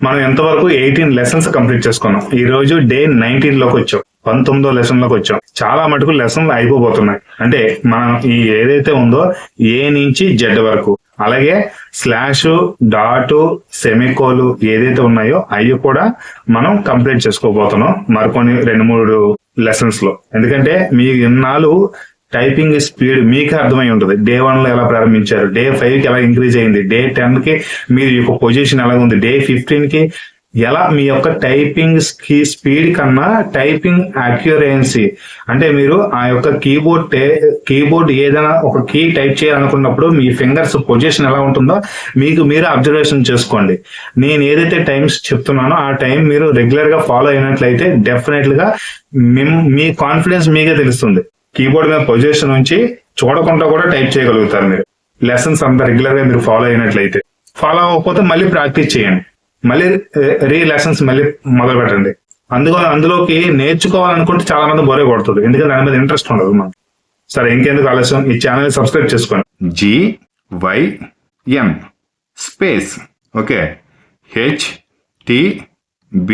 మనం ఎంతవరకు 18 lessons complete చేసుకున్నాం. ఈ రోజు డే 19 లోకి వచ్చాం, 19వ లెసన్ లోకి వచ్చాం. చాలా మటుకు లెసన్లు అయిపోబోతున్నాయి. అంటే మనం ఈ ఏదైతే ఉందో ఏ నుంచి జెడ్ వరకు, అలాగే స్లాష్, డాట్, సెమికోలు ఏదైతే ఉన్నాయో అవి కూడా మనం కంప్లీట్ చేసుకోబోతున్నాం మరికొన్ని 2-3 లెసన్స్ లో. ఎందుకంటే మీ ఇన్నాళ్ళు టైపింగ్ స్పీడ్ మీకు అర్థమై ఉంటుంది. డే 1 లో ఎలా ప్రారంభించారు, డే 5 కి ఎలా ఇంక్రీజ్ అయింది, డే 10 కి మీ యొక్క పొజిషన్ ఎలా ఉంది, డే 15 కి ఎలా మీ యొక్క టైపింగ్ స్పీడ్ కన్నా టైపింగ్ అక్యురెన్సీ, అంటే మీరు ఆ యొక్క కీబోర్డ్ ఏదైనా ఒక కీ టైప్ చేయాలనుకున్నప్పుడు మీ ఫింగర్స్ పొజిషన్ ఎలా ఉంటుందో మీకు మీరు అబ్జర్వేషన్ చేసుకోండి. నేను ఏదైతే టైమ్స్ చెప్తున్నానో ఆ టైం మీరు రెగ్యులర్ గా ఫాలో అయినట్లయితే డెఫినెట్ గా మీ కాన్ఫిడెన్స్ మీకే తెలుస్తుంది. కీబోర్డ్ మీద పొజిషన్ నుంచి చూడకుండా కూడా టైప్ చేయగలుగుతారు మీరు. లెసన్స్ అంతా రెగ్యులర్ గా మీరు ఫాలో అయినట్లయితే. ఫాలో అవ్వకపోతే మళ్ళీ ప్రాక్టీస్ చేయండి, మళ్ళీ లెసన్స్ మళ్ళీ మొదలు పెట్టండి. అందులోకి నేర్చుకోవాలనుకుంటే చాలా మంది బోరే కొడుతుంది, ఎందుకంటే దాని మీద ఇంట్రెస్ట్ ఉండదు మనకి. సరే, ఇంకెందుకు ఆలస్యం, ఈ ఛానల్ సబ్స్క్రైబ్ చేసుకోండి. GYN space, okay, HTB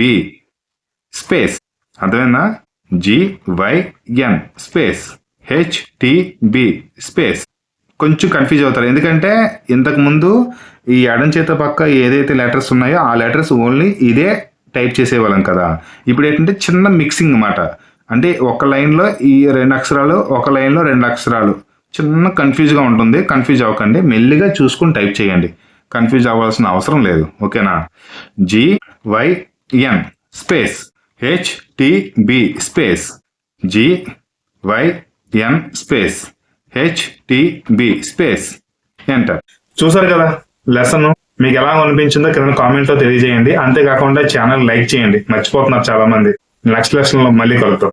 space, అర్థమైందా? GYN space HTB space. కొంచెం కన్ఫ్యూజ్ అవుతారు, ఎందుకంటే ఇంతకు ముందు ఈ ఎడం చేత పక్క ఏదైతే లెటర్స్ ఉన్నాయో ఆ లెటర్స్ ఓన్లీ ఇదే టైప్ చేసేవాళ్ళం కదా. ఇప్పుడు ఏంటంటే చిన్న మిక్సింగ్ అన్నమాట. అంటే ఒక లైన్లో ఈ 2 అక్షరాలు, ఒక లైన్లో 2 అక్షరాలు, చిన్న కన్ఫ్యూజ్గా ఉంటుంది. కన్ఫ్యూజ్ అవ్వకండి, మెల్లిగా చూసుకుని టైప్ చేయండి, కన్ఫ్యూజ్ అవ్వాల్సిన అవసరం లేదు, ఓకేనా? GYN space HTB space GYN space HTB space enter. చూసారు కదా లెసన్, మీకు ఎలా అనిపించిందో కింద కామెంట్ లో తెలియజేయండి. అంతేకాకుండా ఛానల్ లైక్ చేయండి, మర్చిపోతున్నారు చాలా మంది. నెక్స్ట్ లెసన్ లో మళ్ళీ కలుద్దాం.